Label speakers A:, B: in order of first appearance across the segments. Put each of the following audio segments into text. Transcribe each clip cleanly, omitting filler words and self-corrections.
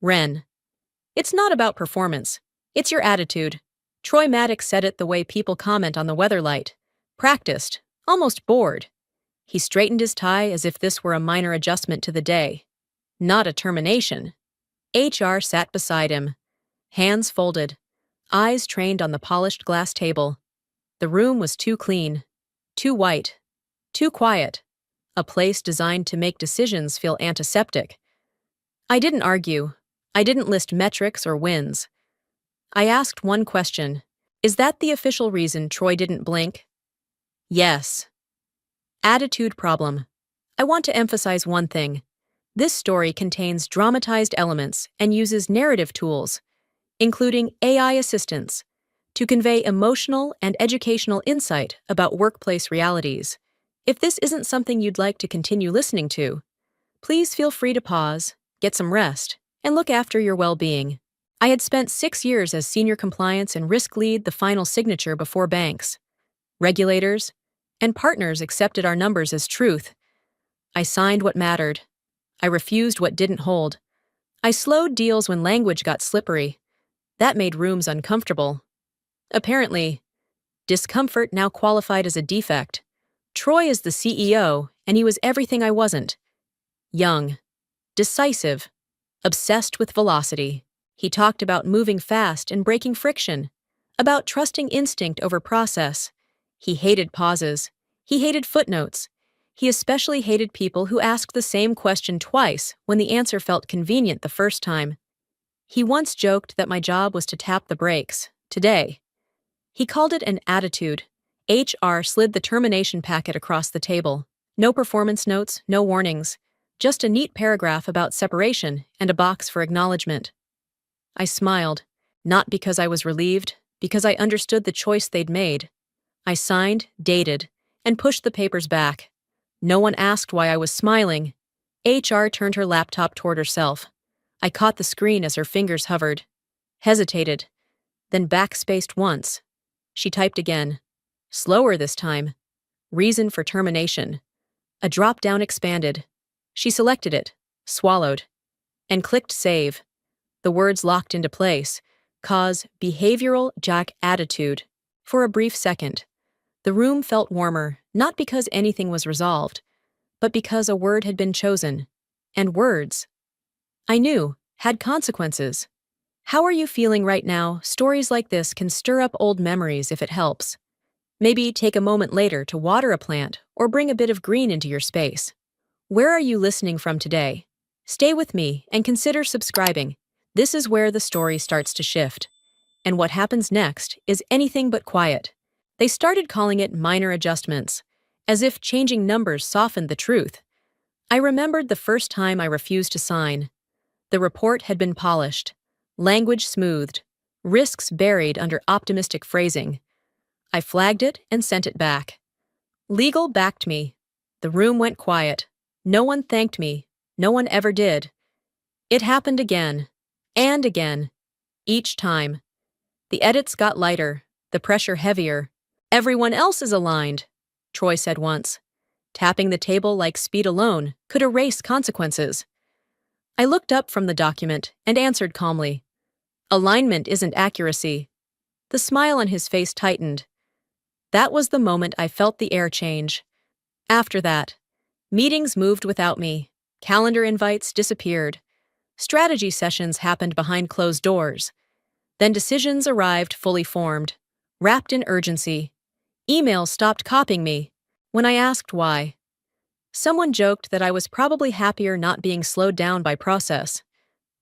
A: Ren. It's not about performance. It's your attitude. Troy Maddox said it the way people comment on the weather light. Practiced. Almost bored. He straightened his tie as if this were a minor adjustment to the day. Not a termination. HR sat beside him. Hands folded. Eyes trained on the polished glass table. The room was too clean. Too white. Too quiet. A place designed to make decisions feel antiseptic. I didn't argue. I didn't list metrics or wins. I asked one question. Is that the official reason Troy didn't blink? Yes. Attitude problem. I want to emphasize one thing. This story contains dramatized elements and uses narrative tools, including AI assistance, to convey emotional and educational insight about workplace realities. If this isn't something you'd like to continue listening to, please feel free to pause, get some rest, and look after your well-being. I had spent 6 years as senior compliance and risk lead, the final signature before banks, regulators, and partners accepted our numbers as truth. I signed what mattered. I refused what didn't hold. I slowed deals when language got slippery. That made rooms uncomfortable. Apparently, discomfort now qualified as a defect. Troy is the CEO, and he was everything I wasn't. Young, decisive, obsessed with velocity. He talked about moving fast and breaking friction, about trusting instinct over process. He hated pauses. He hated footnotes. He especially hated people who asked the same question twice when the answer felt convenient the first time. He once joked that my job was to tap the brakes. Today, he called it an attitude. HR slid the termination packet across the table. No performance notes, no warnings. Just a neat paragraph about separation and a box for acknowledgement. I smiled, not because I was relieved, because I understood the choice they'd made. I signed, dated, and pushed the papers back. No one asked why I was smiling. HR turned her laptop toward herself. I caught the screen as her fingers hovered. Hesitated, then backspaced once. She typed again. Slower this time. Reason for termination. A drop-down expanded. She selected it, swallowed, and clicked save. The words locked into place. Cause behavioral jack attitude. For a brief second, the room felt warmer, not because anything was resolved, but because a word had been chosen. And words, I knew, had consequences. How are you feeling right now? Stories like this can stir up old memories if it helps. Maybe take a moment later to water a plant or bring a bit of green into your space. Where are you listening from today? Stay with me and consider subscribing. This is where the story starts to shift. And what happens next is anything but quiet. They started calling it minor adjustments, as if changing numbers softened the truth. I remembered the first time I refused to sign. The report had been polished, language smoothed, risks buried under optimistic phrasing. I flagged it and sent it back. Legal backed me. The room went quiet. No one thanked me. No one ever did. It happened again, and again, each time. The edits got lighter, the pressure heavier. Everyone else is aligned, Troy said once. Tapping the table like speed alone could erase consequences. I looked up from the document and answered calmly. Alignment isn't accuracy. The smile on his face tightened. That was the moment I felt the air change. After that, meetings moved without me. Calendar invites disappeared. Strategy sessions happened behind closed doors. Then decisions arrived fully formed, wrapped in urgency. Emails stopped copying me when I asked why. Someone joked that I was probably happier not being slowed down by process.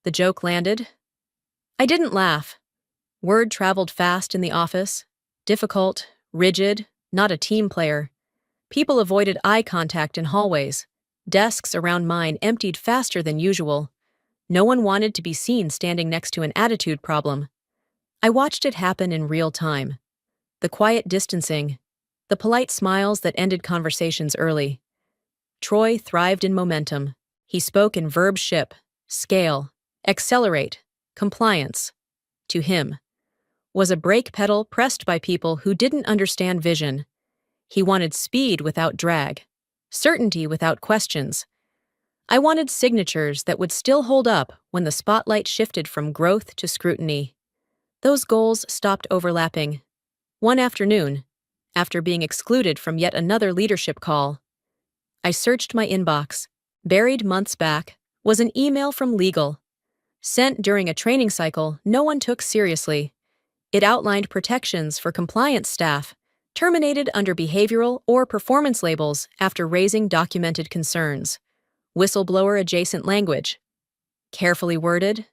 A: The joke landed. I didn't laugh. Word traveled fast in the office. Difficult, rigid, not a team player. People avoided eye contact in hallways. Desks around mine emptied faster than usual. No one wanted to be seen standing next to an attitude problem. I watched it happen in real time. The quiet distancing, the polite smiles that ended conversations early. Troy thrived in momentum. He spoke in verb ship, scale, accelerate, compliance. To him, was a brake pedal pressed by people who didn't understand vision. He wanted speed without drag, certainty without questions. I wanted signatures that would still hold up when the spotlight shifted from growth to scrutiny. Those goals stopped overlapping. One afternoon, after being excluded from yet another leadership call, I searched my inbox. Buried months back was an email from legal, sent during a training cycle no one took seriously. It outlined protections for compliance staff, terminated under behavioral or performance labels after raising documented concerns. Whistleblower-adjacent language. Carefully worded,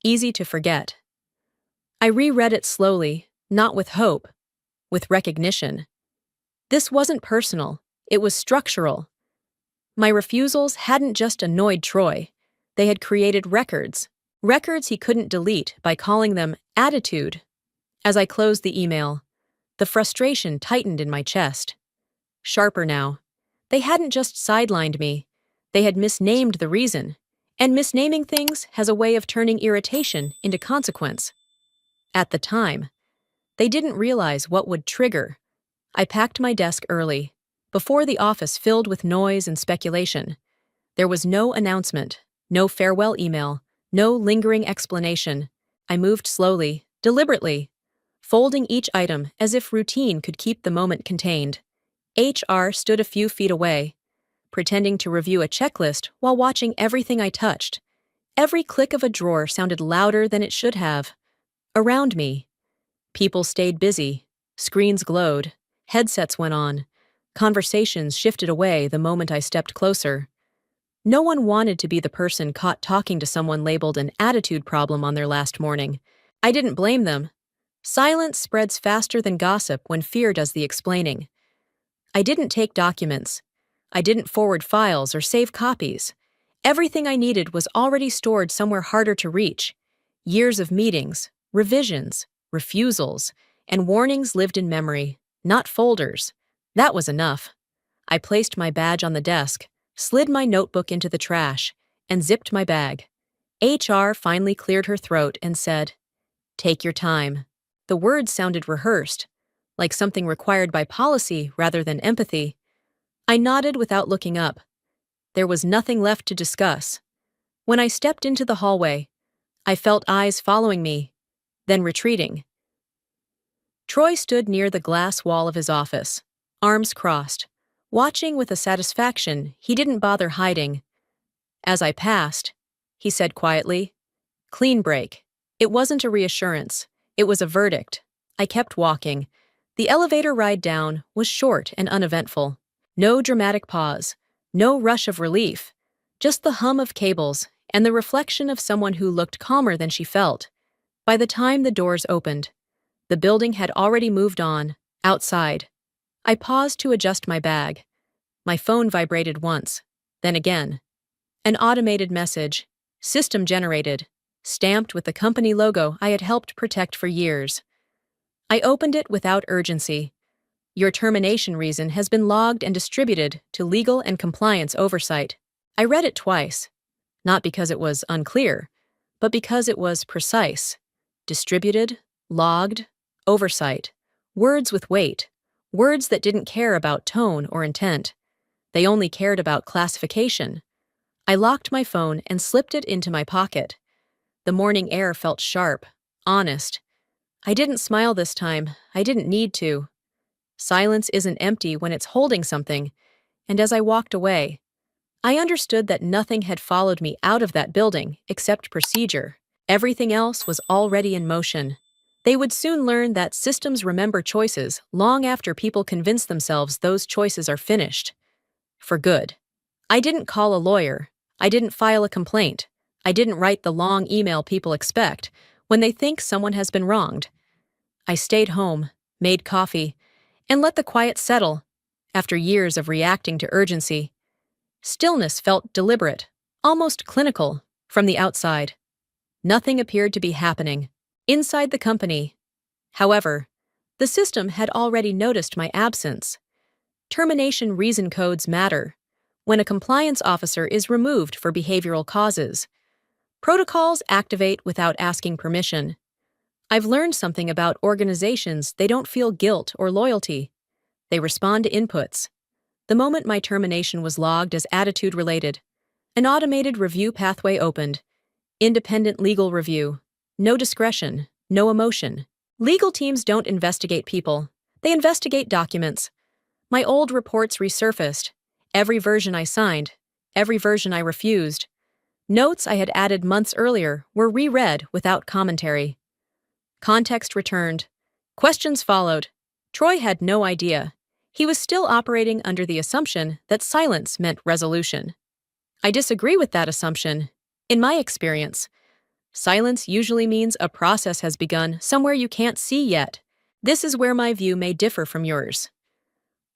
A: easy to forget. I reread it slowly, not with hope, with recognition. This wasn't personal, it was structural. My refusals hadn't just annoyed Troy, they had created records he couldn't delete by calling them attitude. As I closed the email, the frustration tightened in my chest. Sharper now. They hadn't just sidelined me, they had misnamed the reason, and misnaming things has a way of turning irritation into consequence. At the time, they didn't realize what would trigger. I packed my desk early, before the office filled with noise and speculation. There was no announcement, no farewell email, no lingering explanation. I moved slowly, deliberately, folding each item as if routine could keep the moment contained. HR stood a few feet away, pretending to review a checklist while watching everything I touched. Every click of a drawer sounded louder than it should have. Around me, people stayed busy, screens glowed, headsets went on, conversations shifted away the moment I stepped closer. No one wanted to be the person caught talking to someone labeled an attitude problem on their last morning. I didn't blame them. Silence spreads faster than gossip when fear does the explaining. I didn't take documents. I didn't forward files or save copies. Everything I needed was already stored somewhere harder to reach. Years of meetings, revisions, refusals, and warnings lived in memory, not folders. That was enough. I placed my badge on the desk, slid my notebook into the trash, and zipped my bag. HR finally cleared her throat and said, "Take your time." The words sounded rehearsed, like something required by policy rather than empathy. I nodded without looking up. There was nothing left to discuss. When I stepped into the hallway, I felt eyes following me, then retreating. Troy stood near the glass wall of his office, arms crossed, watching with a satisfaction he didn't bother hiding. As I passed, he said quietly, "Clean break." It wasn't a reassurance, it was a verdict. I kept walking. The elevator ride down was short and uneventful. No dramatic pause, no rush of relief, just the hum of cables and the reflection of someone who looked calmer than she felt. By the time the doors opened, the building had already moved on, outside. I paused to adjust my bag. My phone vibrated once, then again. An automated message, system generated, stamped with the company logo I had helped protect for years. I opened it without urgency. Your termination reason has been logged and distributed to legal and compliance oversight. I read it twice, not because it was unclear, but because it was precise. Distributed, logged, oversight. Words with weight. Words that didn't care about tone or intent. They only cared about classification. I locked my phone and slipped it into my pocket. The morning air felt sharp, honest. I didn't smile this time. I didn't need to. Silence isn't empty when it's holding something, and as I walked away, I understood that nothing had followed me out of that building except procedure. Everything else was already in motion. They would soon learn that systems remember choices long after people convince themselves those choices are finished. For good. I didn't call a lawyer. I didn't file a complaint. I didn't write the long email people expect when they think someone has been wronged. I stayed home, made coffee, and let the quiet settle after years of reacting to urgency. Stillness felt deliberate, almost clinical, from the outside. Nothing appeared to be happening inside the company. However, the system had already noticed my absence. Termination reason codes matter when a compliance officer is removed for behavioral causes. Protocols activate without asking permission. I've learned something about organizations. They don't feel guilt or loyalty. They respond to inputs. The moment my termination was logged as attitude-related, An automated review pathway opened. Independent legal review. No discretion, no emotion. Legal teams don't investigate people. They investigate documents. My old reports resurfaced. Every version I signed. Every version I refused. Notes I had added months earlier were reread without commentary. Context returned. Questions followed. Troy had no idea. He was still operating under the assumption that silence meant resolution. I disagree with that assumption. In my experience, silence usually means a process has begun somewhere you can't see yet. This is where my view may differ from yours.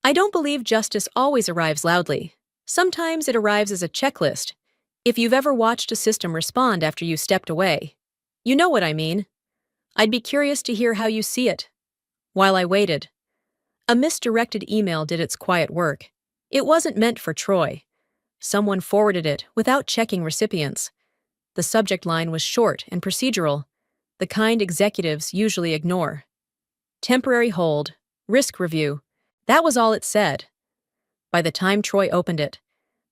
A: I don't believe justice always arrives loudly. Sometimes it arrives as a checklist. If you've ever watched a system respond after you stepped away, you know what I mean. I'd be curious to hear how you see it. While I waited, a misdirected email did its quiet work. It wasn't meant for Troy. Someone forwarded it without checking recipients. The subject line was short and procedural, the kind executives usually ignore. Temporary hold, risk review. That was all it said. By the time Troy opened it,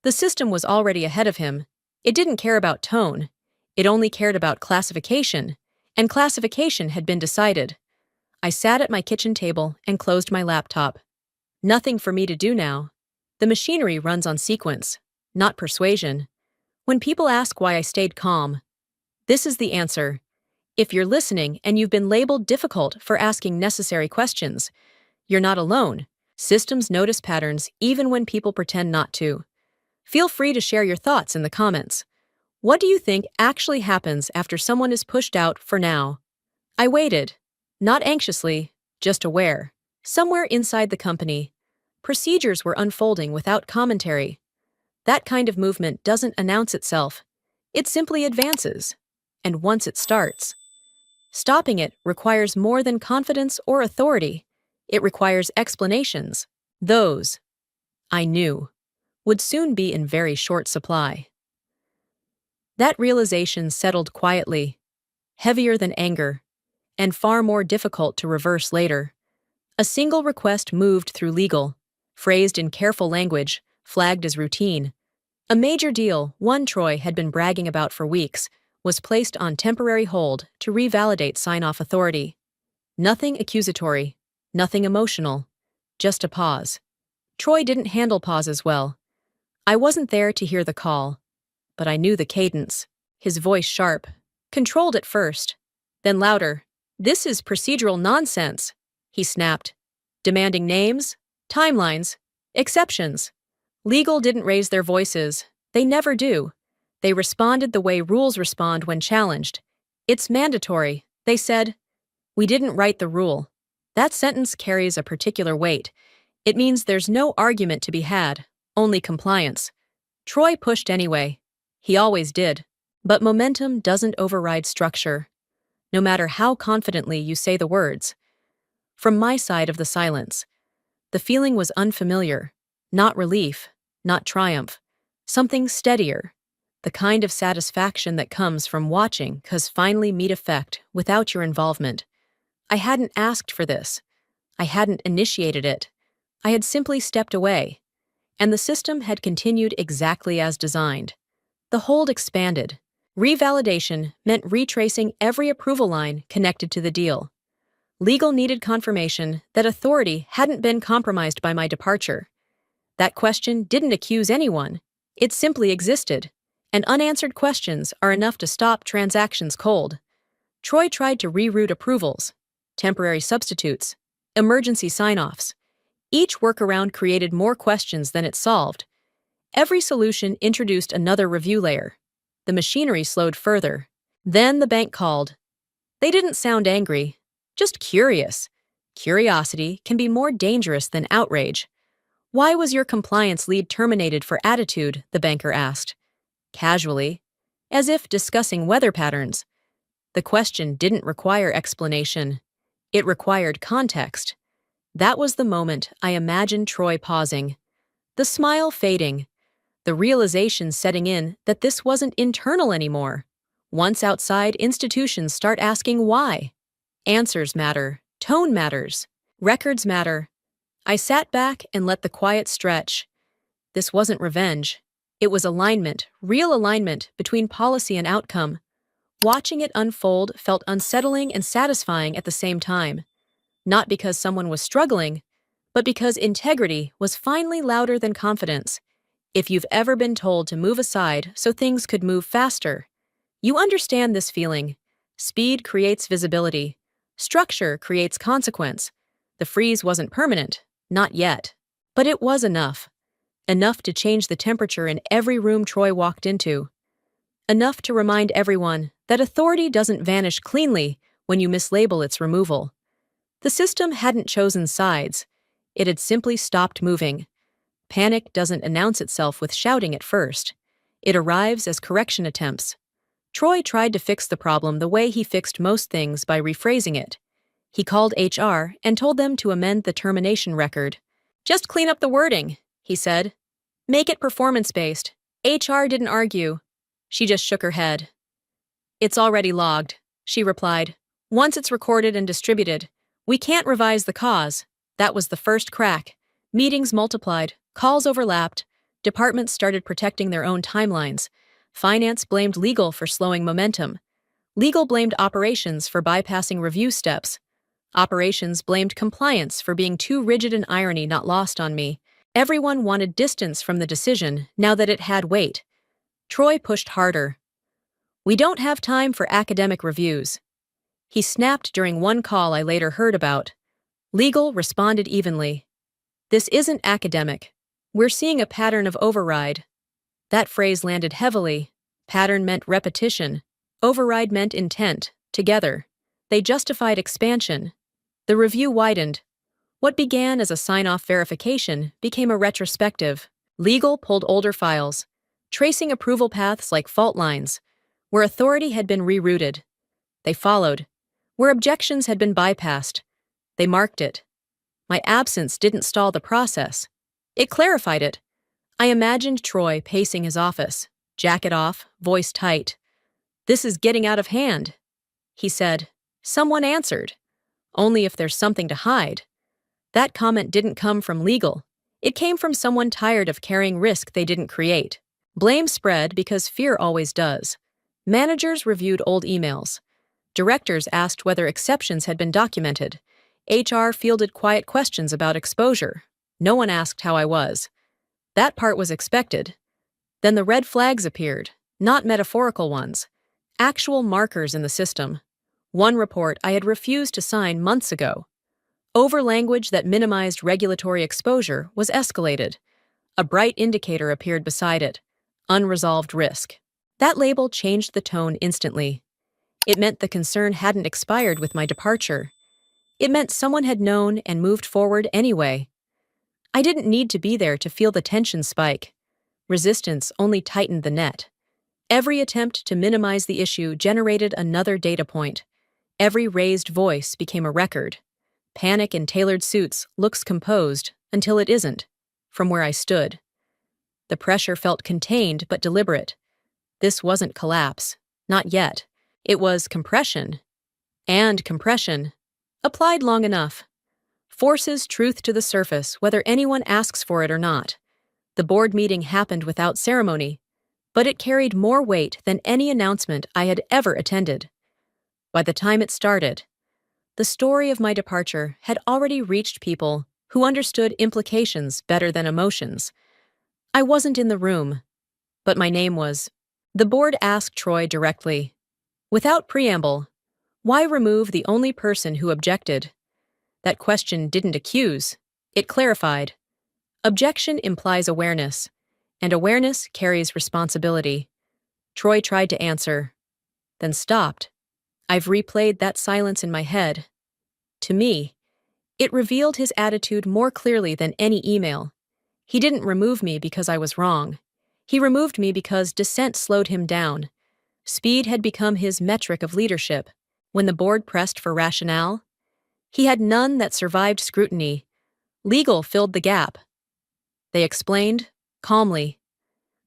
A: the system was already ahead of him. It didn't care about tone. It only cared about classification, and classification had been decided. I sat at my kitchen table and closed my laptop. Nothing for me to do now. The machinery runs on sequence, not persuasion. When people ask why I stayed calm, this is the answer. If you're listening and you've been labeled difficult for asking necessary questions, you're not alone. Systems notice patterns even when people pretend not to. Feel free to share your thoughts in the comments. What do you think actually happens after someone is pushed out for now? I waited. Not anxiously, just aware. Somewhere inside the company, procedures were unfolding without commentary. That kind of movement doesn't announce itself. It simply advances. And once it starts, stopping it requires more than confidence or authority. It requires explanations. Those, I knew, would soon be in very short supply. That realization settled quietly, heavier than anger, and far more difficult to reverse later. A single request moved through legal, phrased in careful language, flagged as routine. A major deal, one Troy had been bragging about for weeks, was placed on temporary hold to revalidate sign-off authority. Nothing accusatory, nothing emotional, just a pause. Troy didn't handle pauses well. I wasn't there to hear the call, but I knew the cadence. His voice sharp, controlled at first, then louder. "This is procedural nonsense," he snapped, demanding names, timelines, exceptions. Legal didn't raise their voices. They never do. They responded the way rules respond when challenged. "It's mandatory," they said. "We didn't write the rule." That sentence carries a particular weight. It means there's no argument to be had, only compliance. Troy pushed anyway. He always did. But momentum doesn't override structure, no matter how confidently you say the words. From my side of the silence, the feeling was unfamiliar, not relief, not triumph, something steadier, the kind of satisfaction that comes from watching cause finally meet effect without your involvement. I hadn't asked for this. I hadn't initiated it. I had simply stepped away, and the system had continued exactly as designed. The hold expanded. Revalidation meant retracing every approval line connected to the deal. Legal needed confirmation that authority hadn't been compromised by my departure. That question didn't accuse anyone. It simply existed, and unanswered questions are enough to stop transactions cold. Troy tried to reroute approvals, temporary substitutes, emergency sign-offs. Each workaround created more questions than it solved. Every solution introduced another review layer. The machinery slowed further. Then the bank called. They didn't sound angry, just curious. Curiosity can be more dangerous than outrage. "Why was your compliance lead terminated for attitude?" the banker asked. Casually, as if discussing weather patterns. The question didn't require explanation. It required context. That was the moment I imagined Troy pausing, the smile fading, the realization setting in that this wasn't internal anymore. Once outside, institutions start asking why. Answers matter, tone matters, records matter. I sat back and let the quiet stretch. This wasn't revenge. It was alignment, real alignment between policy and outcome. Watching it unfold felt unsettling and satisfying at the same time, not because someone was struggling, but because integrity was finally louder than confidence. If you've ever been told to move aside so things could move faster, you understand this feeling. Speed creates visibility. Structure creates consequence. The freeze wasn't permanent, not yet. But it was enough. Enough to change the temperature in every room Troy walked into. Enough to remind everyone that authority doesn't vanish cleanly when you mislabel its removal. The system hadn't chosen sides. It had simply stopped moving. Panic doesn't announce itself with shouting at first. It arrives as correction attempts. Troy tried to fix the problem the way he fixed most things, by rephrasing it. He called HR and told them to amend the termination record. "Just clean up the wording," he said. "Make it performance-based." HR didn't argue. She just shook her head. "It's already logged," she replied. "Once it's recorded and distributed, we can't revise the cause." That was the first crack. Meetings multiplied, calls overlapped, departments started protecting their own timelines. Finance blamed legal for slowing momentum. Legal blamed operations for bypassing review steps. Operations blamed compliance for being too rigid, an irony not lost on me. Everyone wanted distance from the decision now that it had weight. Troy pushed harder. "We don't have time for academic reviews." He snapped during one call I later heard about. Legal responded evenly. "This isn't academic. We're seeing a pattern of override." That phrase landed heavily. Pattern meant repetition. Override meant intent. Together, they justified expansion. The review widened. What began as a sign-off verification became a retrospective. Legal pulled older files, tracing approval paths like fault lines. Where authority had been rerouted, they followed. Where objections had been bypassed, they marked it. My absence didn't stall the process. It clarified it. I imagined Troy pacing his office, jacket off, voice tight. "This is getting out of hand," he said. Someone answered. "Only if there's something to hide." That comment didn't come from legal. It came from someone tired of carrying risk they didn't create. Blame spread because fear always does. Managers reviewed old emails. Directors asked whether exceptions had been documented. HR fielded quiet questions about exposure. No one asked how I was. That part was expected. Then the red flags appeared, not metaphorical ones. Actual markers in the system. One report I had refused to sign months ago. Over language that minimized regulatory exposure was escalated. A bright indicator appeared beside it. Unresolved risk. That label changed the tone instantly. It meant the concern hadn't expired with my departure. It meant someone had known and moved forward anyway. I didn't need to be there to feel the tension spike. Resistance only tightened the net. Every attempt to minimize the issue generated another data point. Every raised voice became a record. Panic in tailored suits looks composed until it isn't, from where I stood. The pressure felt contained but deliberate. This wasn't collapse. Not yet. It was compression. And compression. Applied long enough. Forces truth to the surface whether anyone asks for it or not. The board meeting happened without ceremony, but it carried more weight than any announcement I had ever attended. By the time it started, the story of my departure had already reached people who understood implications better than emotions. I wasn't in the room, but my name was. The board asked Troy directly. Without preamble, why remove the only person who objected? That question didn't accuse, it clarified. Objection implies awareness, and awareness carries responsibility. Troy tried to answer, then stopped. I've replayed that silence in my head. To me, it revealed his attitude more clearly than any email. He didn't remove me because I was wrong. He removed me because dissent slowed him down. Speed had become his metric of leadership. When the board pressed for rationale, he had none that survived scrutiny. Legal filled the gap. They explained, calmly,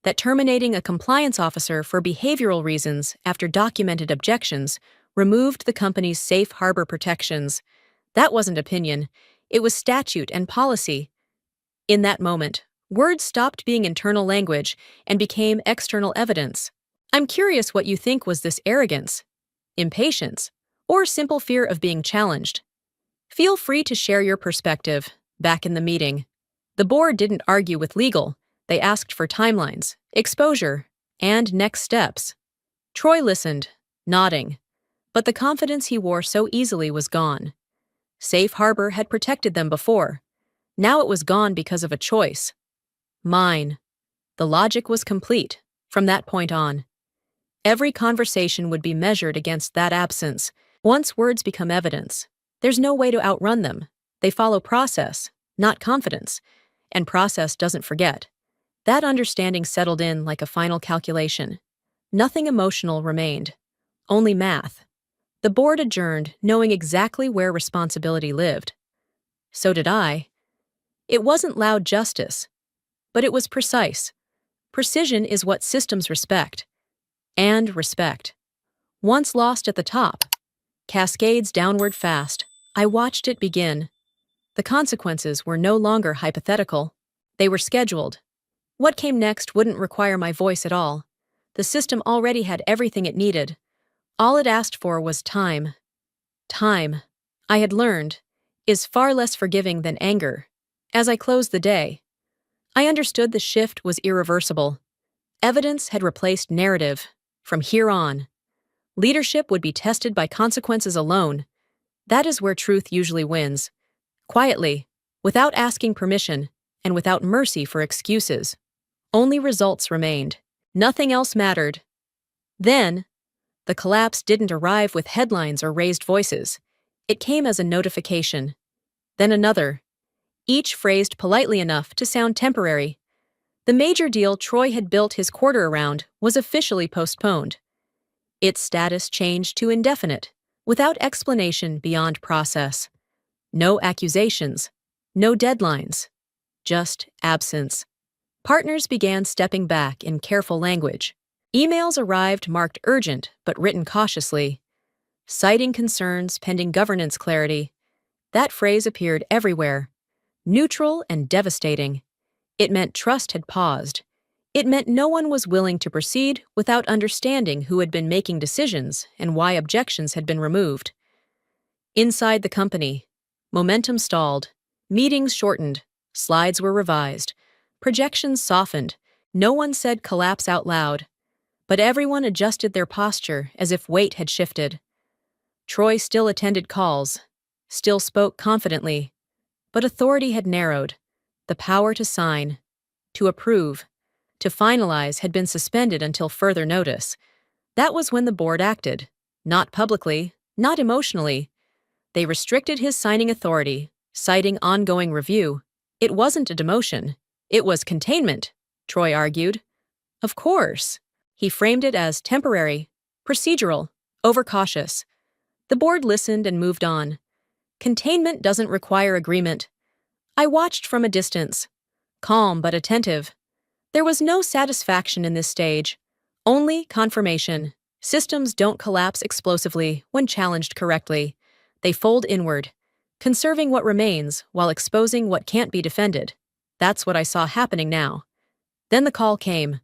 A: that terminating a compliance officer for behavioral reasons after documented objections removed the company's safe harbor protections. That wasn't opinion. It was statute and policy. In that moment, Words stopped being internal language and became external evidence. I'm curious what you think. Was this arrogance, impatience, or simple fear of being challenged? Feel free to share your perspective. Back in the meeting, the board didn't argue with legal. They asked for timelines, exposure, and next steps. Troy listened, nodding, but the confidence he wore so easily was gone. Safe harbor had protected them before. Now it was gone because of a choice. Mine. The logic was complete from that point on. Every conversation would be measured against that absence. Once words become evidence, there's no way to outrun them. They follow process, not confidence, and process doesn't forget. That understanding settled in like a final calculation. Nothing emotional remained, only math. The board adjourned, knowing exactly where responsibility lived. So did I. It wasn't loud justice, but it was precise. Precision is what systems respect. And respect. Once lost at the top, cascades downward fast. I watched it begin. The consequences were no longer hypothetical. They were scheduled. What came next wouldn't require my voice at all. The system already had everything it needed. All it asked for was time. Time, I had learned, is far less forgiving than anger. As I closed the day, I understood the shift was irreversible. Evidence had replaced narrative. From here on, leadership would be tested by consequences alone. That is where truth usually wins. Quietly, without asking permission, and without mercy for excuses. Only results remained. Nothing else mattered. Then, the collapse didn't arrive with headlines or raised voices. It came as a notification. Then another, each phrased politely enough to sound temporary. The major deal Troy had built his quarter around was officially postponed. Its status changed to indefinite, without explanation beyond process. No accusations, no deadlines, just absence. Partners began stepping back in careful language. Emails arrived marked urgent but written cautiously, citing concerns pending governance clarity. That phrase appeared everywhere, neutral and devastating. It meant trust had paused. It meant no one was willing to proceed without understanding who had been making decisions and why objections had been removed. Inside the company, momentum stalled, meetings shortened, slides were revised, projections softened. No one said collapse out loud, but everyone adjusted their posture as if weight had shifted. Troy still attended calls, still spoke confidently, but authority had narrowed. The power to sign, to approve, to finalize had been suspended until further notice. That was when the board acted. Not publicly, not emotionally. They restricted his signing authority, citing ongoing review. It wasn't a demotion. It was containment, Troy argued. Of course. He framed it as temporary, procedural, overcautious. The board listened and moved on. Containment doesn't require agreement. I watched from a distance, calm but attentive. There was no satisfaction in this stage, only confirmation. Systems don't collapse explosively when challenged correctly. They fold inward, conserving what remains while exposing what can't be defended. That's what I saw happening now. Then the call came.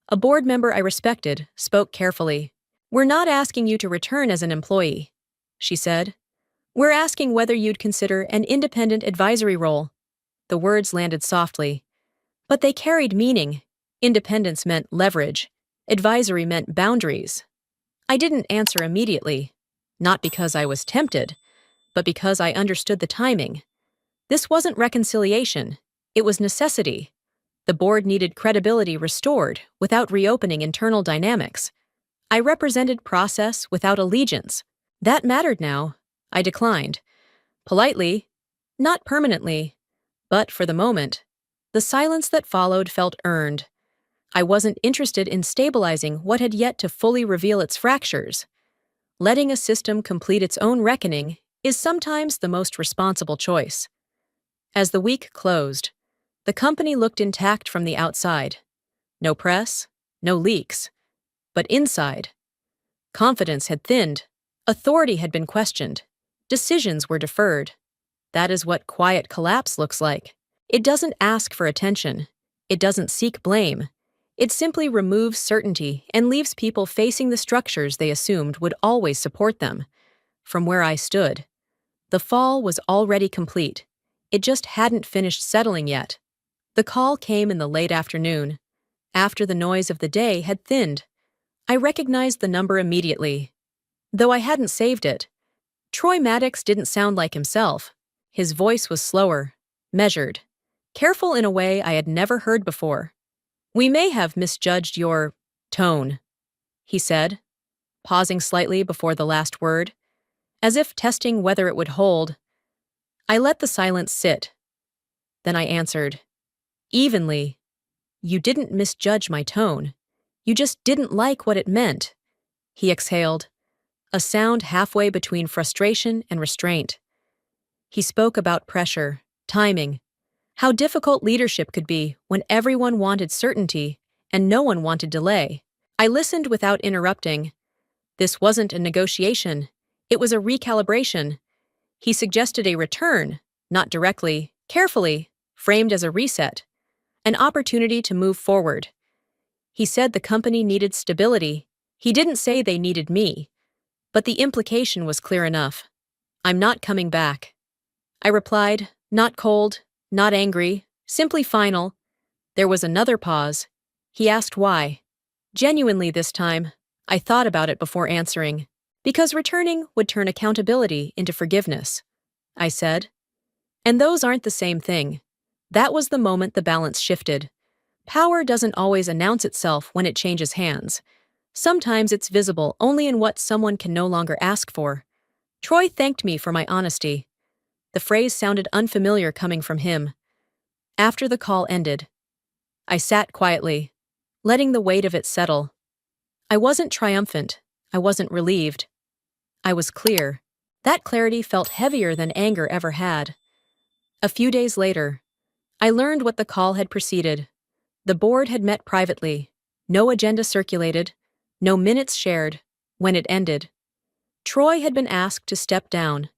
A: A board member I respected spoke carefully. "We're not asking you to return as an employee," she said. "We're asking whether you'd consider an independent advisory role." The words landed softly, but they carried meaning. Independence meant leverage. Advisory meant boundaries. I didn't answer immediately, not because I was tempted, but because I understood the timing. This wasn't reconciliation. It was necessity. The board needed credibility restored without reopening internal dynamics. I represented process without allegiance. That mattered now. I declined. Politely, not permanently, but for the moment. The silence that followed felt earned. I wasn't interested in stabilizing what had yet to fully reveal its fractures. Letting a system complete its own reckoning is sometimes the most responsible choice. As the week closed, the company looked intact from the outside. No press, no leaks. But inside, confidence had thinned, authority had been questioned, decisions were deferred. That is what quiet collapse looks like. It doesn't ask for attention. It doesn't seek blame. It simply removes certainty and leaves people facing the structures they assumed would always support them. From where I stood, the fall was already complete. It just hadn't finished settling yet. The call came in the late afternoon, after the noise of the day had thinned. I recognized the number immediately, though I hadn't saved it. Troy Maddox didn't sound like himself. His voice was slower, measured, careful in a way I had never heard before. "We may have misjudged your tone," he said, pausing slightly before the last word, as if testing whether it would hold. I let the silence sit. Then I answered, evenly, "You didn't misjudge my tone. You just didn't like what it meant." He exhaled, a sound halfway between frustration and restraint. He spoke about pressure, timing, how difficult leadership could be when everyone wanted certainty and no one wanted delay. I listened without interrupting. This wasn't a negotiation. It was a recalibration. He suggested a return, not directly, carefully, framed as a reset, an opportunity to move forward. He said the company needed stability. He didn't say they needed me, but the implication was clear enough. "I'm not coming back," I replied, not cold, not angry, simply final. There was another pause. He asked why. Genuinely this time, I thought about it before answering. "Because returning would turn accountability into forgiveness," I said. And those aren't the same thing. That was the moment the balance shifted. Power doesn't always announce itself when it changes hands. Sometimes it's visible only in what someone can no longer ask for. Troy thanked me for my honesty. The phrase sounded unfamiliar coming from him. After the call ended, I sat quietly, letting the weight of it settle. I wasn't triumphant. I wasn't relieved. I was clear. That clarity felt heavier than anger ever had. A few days later, I learned what the call had preceded. The board had met privately. No agenda circulated. No minutes shared. When it ended, Troy had been asked to step down.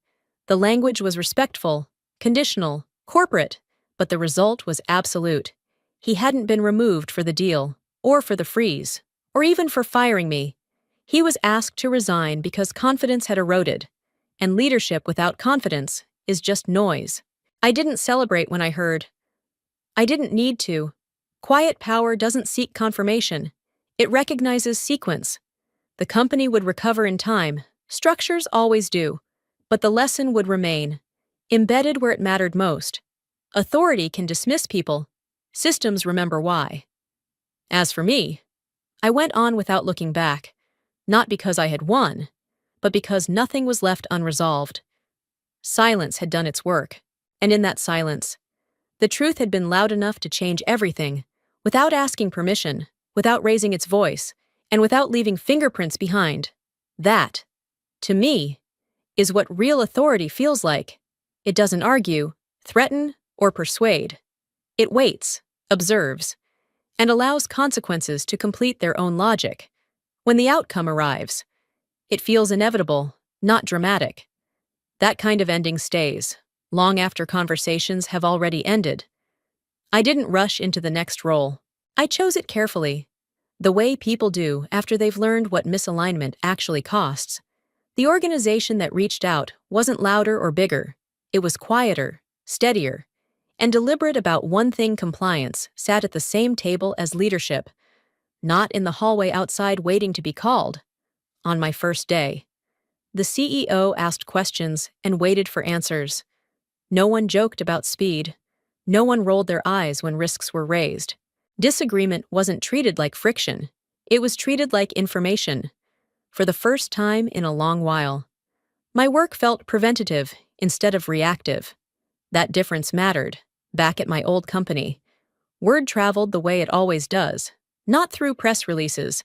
A: The language was respectful, conditional, corporate, but the result was absolute. He hadn't been removed for the deal, or for the freeze, or even for firing me. He was asked to resign because confidence had eroded, and leadership without confidence is just noise. I didn't celebrate when I heard. I didn't need to. Quiet power doesn't seek confirmation. It recognizes sequence. The company would recover in time. Structures always do. But the lesson would remain, embedded where it mattered most. Authority can dismiss people. Systems remember why. As for me, I went on without looking back, not because I had won, but because nothing was left unresolved. Silence had done its work, and in that silence, the truth had been loud enough to change everything, without asking permission, without raising its voice, and without leaving fingerprints behind. That, to me, is what real authority feels like. It doesn't argue, threaten, or persuade. It waits, observes, and allows consequences to complete their own logic. When the outcome arrives, it feels inevitable, not dramatic. That kind of ending stays, long after conversations have already ended. I didn't rush into the next role. I chose it carefully, the way people do after they've learned what misalignment actually costs. The organization that reached out wasn't louder or bigger. It was quieter, steadier, and deliberate about one thing: compliance sat at the same table as leadership, not in the hallway outside waiting to be called. On my first day, the CEO asked questions and waited for answers. No one joked about speed. No one rolled their eyes when risks were raised. Disagreement wasn't treated like friction. It was treated like information. For the first time in a long while, my work felt preventative instead of reactive. That difference mattered. Back at my old company, word traveled the way it always does, not through press releases,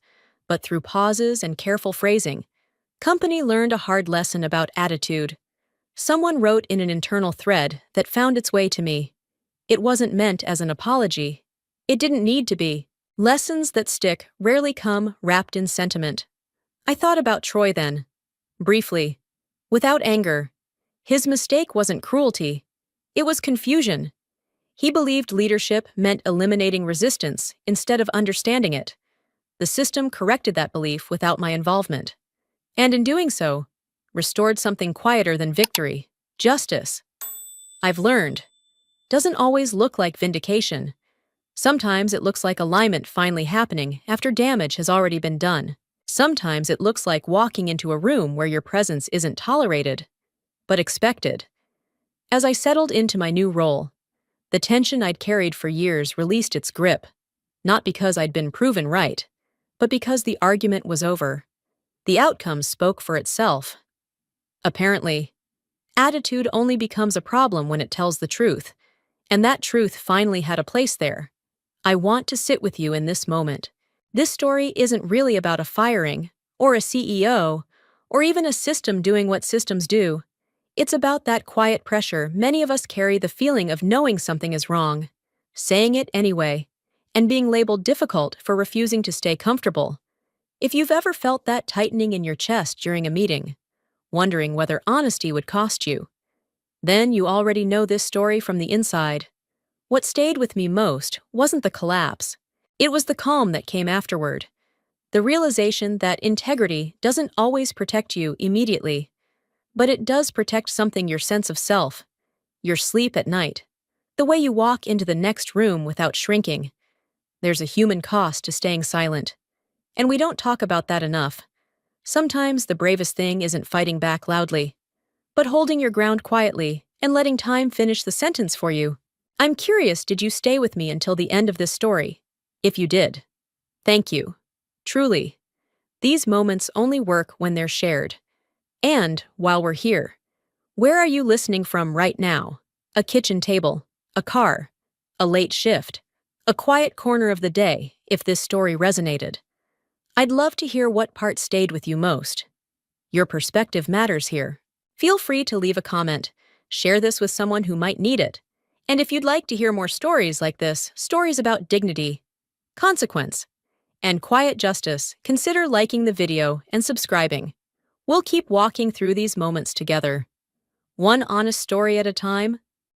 A: but through pauses and careful phrasing. Company learned a hard lesson about attitude. Someone wrote in an internal thread that found its way to me. It wasn't meant as an apology. It didn't need to be. Lessons that stick rarely come wrapped in sentiment. I thought about Troy then, briefly, without anger. His mistake wasn't cruelty. It was confusion. He believed leadership meant eliminating resistance instead of understanding it. The system corrected that belief without my involvement. And in doing so, restored something quieter than victory: justice. I've learned. Doesn't always look like vindication. Sometimes it looks like alignment finally happening after damage has already been done. Sometimes it looks like walking into a room where your presence isn't tolerated, but expected. As I settled into my new role, the tension I'd carried for years released its grip, not because I'd been proven right, but because the argument was over. The outcome spoke for itself. Apparently, attitude only becomes a problem when it tells the truth, and that truth finally had a place there. I want to sit with you in this moment. This story isn't really about a firing, or a CEO, or even a system doing what systems do. It's about that quiet pressure many of us carry, the feeling of knowing something is wrong, saying it anyway, and being labeled difficult for refusing to stay comfortable. If you've ever felt that tightening in your chest during a meeting, wondering whether honesty would cost you, then you already know this story from the inside. What stayed with me most wasn't the collapse. It was the calm that came afterward. The realization that integrity doesn't always protect you immediately, but it does protect something: your sense of self, your sleep at night, the way you walk into the next room without shrinking. There's a human cost to staying silent, and we don't talk about that enough. Sometimes the bravest thing isn't fighting back loudly, but holding your ground quietly and letting time finish the sentence for you. I'm curious, did you stay with me until the end of this story? If you did, thank you. Truly. These moments only work when they're shared. And while we're here, where are you listening from right now? A kitchen table, a car, a late shift, a quiet corner of the day, if this story resonated. I'd love to hear what part stayed with you most. Your perspective matters here. Feel free to leave a comment, share this with someone who might need it. And if you'd like to hear more stories like this, stories about dignity, consequence, and quiet justice, consider liking the video and subscribing. We'll keep walking through these moments together, one honest story at a time,